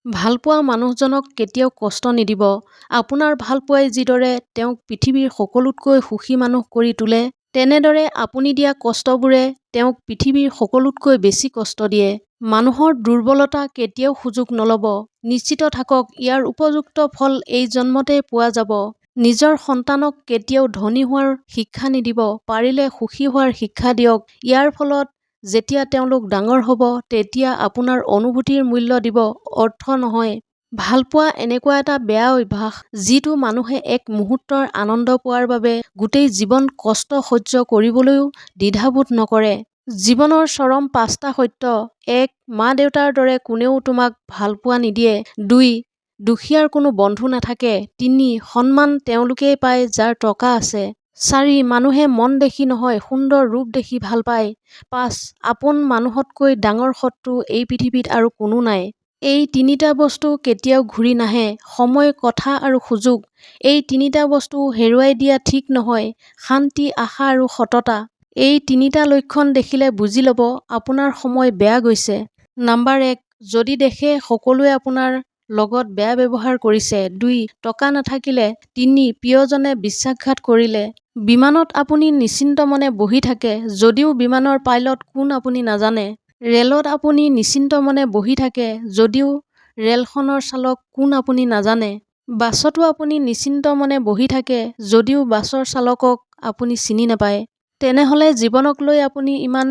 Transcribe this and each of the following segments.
ভালপোৱা মানুহজনক কেতিয়াও কষ্ট নিদিব। আপোনাৰ ভালপোৱাই যিদৰে তেওঁক পৃথিৱীৰ সকলোতকৈ সুখী মানুহ কৰি তোলে, তেনেদৰে আপুনি দিয়া কষ্টবোৰে তেওঁক পৃথিৱীৰ সকলোতকৈ বেছি কষ্ট দিয়ে। মানুহৰ দুৰ্বলতা কেতিয়াও সুযোগ নল'ব। নিশ্চিত থাকক ইয়াৰ উপযুক্ত ফল এই জন্মতেই পোৱা যাব। নিজৰ সন্তানক কেতিয়াও ধনী হোৱাৰ শিক্ষা নিদিব, পাৰিলে সুখী হোৱাৰ শিক্ষা দিয়ক। ইয়াৰ ফলত যেতিয়া তেওঁলোক ডাঙৰ হ'ব, তেতিয়া আপোনাৰ অনুভূতিৰ মূল্য দিব, অৰ্থ নহয়। ভালপোৱা এনেকুৱা এটা বেয়া অভ্যাস, যিটো মানুহে এক মুহূৰ্তৰ আনন্দ পোৱাৰ বাবে গোটেই জীৱন কষ্ট সহ্য কৰিবলৈও দ্বিধাবোধ নকৰে। জীৱনৰ চৰম 5টা সত্য: 1. মা-দেউতাৰ দৰে কোনেও তোমাক ভালপোৱা নিদিয়ে। 2. দুখীয়াৰ কোনো বন্ধু নাথাকে। 3. সন্মান তেওঁলোকেই পায় যাৰ টকা আছে। 4. মানুহে মন দেখি নহয়, সুন্দৰ ৰূপ দেখি ভাল পায়। 5. আপোন মানুহতকৈ ডাঙৰ শত্ৰু এই পৃথিৱীত আৰু কোনো নাই। এই 3টা বস্তু কেতিয়াও ঘূৰি নাহে: সময়, কথা আৰু সুযোগ। এই 3টা বস্তু হেৰুৱাই দিয়া ঠিক নহয়: শান্তি, আশা আৰু সততা। এই 3টা লক্ষণ দেখিলে বুজি ল'ব আপোনাৰ সময় বেয়া গৈছে। নাম্বাৰ 1, যদি দেখে সকলোৱে আপোনাৰ লগত বেয়া ব্যৱহাৰ কৰিছে। 2. টকা নাথাকিলে। 3. প্ৰিয়জনে বিশ্বাসঘাত কৰিলে। বিমানত আপুনি নিশ্চিন্ত মনে বহি থাকে, যদিও বিমানৰ পাইলট কোন আপুনি নাজানে। ৰেলত আপুনি নিশ্চিন্ত মনে বহি থাকে, যদিও ৰেলখনৰ চালক কোন আপুনি নাজানে। বাছতো আপুনি নিশ্চিন্ত মনে বহি থাকে, যদিও বাছৰ চালকক আপুনি চিনি নাপায়। তেনেহ'লে জীৱনক লৈ আপুনি ইমান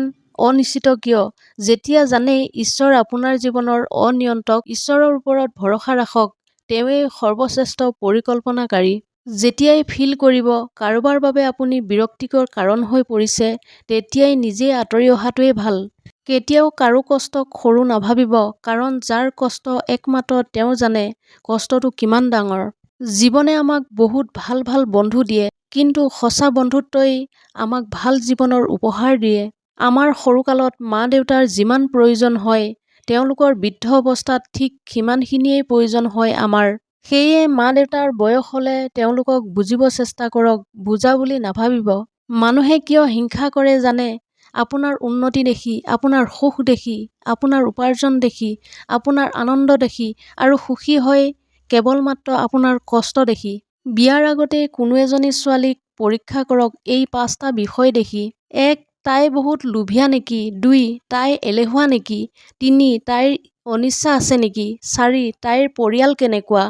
অনিশ্চিত কিয়? যেতিয়া জানেই ঈশ্বৰ আপোনাৰ জীৱনৰ অনিয়ন্ত্ৰক, ঈশ্বৰৰ ওপৰত ভৰসা ৰাখক, তেওঁৱেই সৰ্বশ্ৰেষ্ঠ পৰিকল্পনাকাৰী। যেতিয়াই ফিল কৰিব কাৰোবাৰ বাবে আপুনি বিৰক্তিকৰ কাৰণ হৈ পৰিছে, তেতিয়াই নিজে আঁতৰি অহাটোৱেই ভাল। কেতিয়াও কাৰো কষ্টক সৰু নাভাবিব, কাৰণ যাৰ কষ্ট একমাত্ৰ তেওঁ জানে কষ্টটো কিমান ডাঙৰ। জীৱনে আমাক বহুত ভাল ভাল বন্ধু দিয়ে, কিন্তু সঁচা বন্ধুত্বই আমাক ভাল জীৱনৰ উপহাৰ দিয়ে। আমাৰ সৰুকালত মা-দেউতাৰ যিমান প্ৰয়োজন হয়, তেওঁলোকৰ বৃদ্ধ অৱস্থাত ঠিক সিমানখিনিয়েই প্ৰয়োজন হয় আমাৰ। সেয়ে মা-দেউতাৰ বয়স হ'লে তেওঁলোকক বুজিব চেষ্টা কৰক, বুজা বুলি নাভাবিব। মানুহে কিয় হিংসা কৰে জানে? আপোনাৰ উন্নতি দেখি, আপোনাৰ সুখ দেখি, আপোনাৰ উপাৰ্জন দেখি, আপোনাৰ আনন্দ দেখি, আৰু সুখী হয় কেৱল মাত্ৰ আপোনাৰ কষ্ট দেখি। বিয়াৰ আগতেই কোনো এজনী ছোৱালীক পৰীক্ষা কৰক এই 5টা বিষয় দেখি: 1. তাই বহুত লোভীয়া নেকি? 2. তাই এলেহুৱা নেকি? 3. তাইৰ অনিচ্ছা আছে নেকি? 4. তাইৰ পৰিয়াল কেনেকুৱা?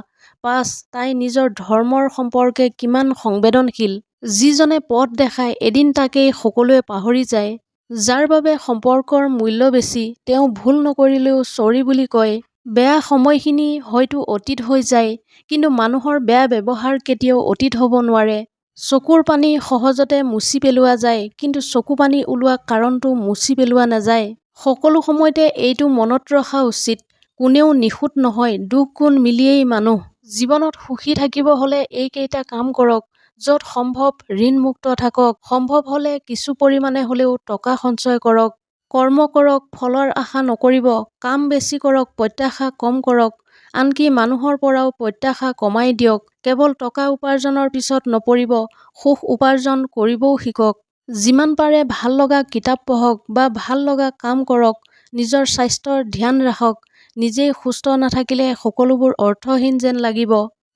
5. তাই নিজৰ ধৰ্মৰ সম্পৰ্কে কিমান সংবেদনশীল? যিজনে পথ দেখায় এদিন তাকেই সকলোৱে পাহৰি যায়। যাৰ বাবে সম্পৰ্কৰ মূল্য বেছি, তেওঁ ভুল নকৰিলেও চৰি বুলি কয়। বেয়া সময়খিনি হয়তো অতীত হৈ যায়, কিন্তু মানুহৰ বেয়া ব্যৱহাৰ কেতিয়াও অতীত হ'ব নোৱাৰে। চকুৰ পানী সহজতে মুচি পেলোৱা যায়, কিন্তু চকু পানী ওলোৱা কাৰণটো মুচি পেলোৱা নাযায়। সকলো সময়তে এইটো মনত ৰখা উচিত: কোনেও নিখুঁত নহয়, দুখ গুণ মিলিয়েই মানুহ। জীৱনত সুখী থাকিব হ'লে এইকেইটা কাম কৰক: য'ত সম্ভৱ ঋণমুক্ত থাকক, সম্ভৱ হ'লে কিছু পৰিমাণে হ'লেও টকা সঞ্চয় কৰক, কৰ্ম কৰক, ফলৰ আশা নকৰিব, কাম বেছি কৰক, প্ৰত্যাশা কম কৰক, আনকি মানুহৰ পৰাও প্ৰত্যাশা কমাই দিয়ক। কেৱল টকা উপাৰ্জনৰ পিছত নপৰিব, সুখ উপাৰ্জন কৰিবও শিকক। যিমান পাৰে ভাল লগা কিতাপ পঢ়ক বা ভাল লগা কাম কৰক। নিজৰ স্বাস্থ্যৰ ধ্যান ৰাখক। নিজেই সুস্থ নাথাকিলে সকলোবোৰ অৰ্থহীন যেন লাগিব।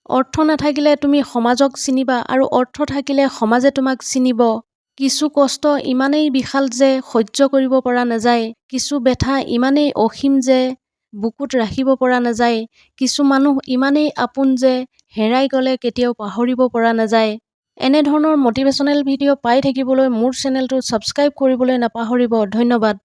অৰ্থ নাথাকিলে তুমি সমাজক চিনিবা, আৰু অৰ্থ থাকিলে সমাজে তোমাক চিনিব। কিছু কষ্ট ইমানেই বিশাল যে সহ্য কৰিব পৰা নাযায়। কিছু ব্যথা ইমানেই অসীম যে বুকুত ৰাখিব পৰা নাযায়। কিছু মানুহ ইমানেই আপোন যে হেৰাই গ'লে কেতিয়াও পাহৰিব পৰা নাযায়। এনেধৰণৰ মটিভেশ্যনেল ভিডিঅ' পাই থাকিবলৈ মোৰ চেনেলটো ছাবস্ক্ৰাইব কৰিবলৈ নাপাহৰিব। ধন্যবাদ।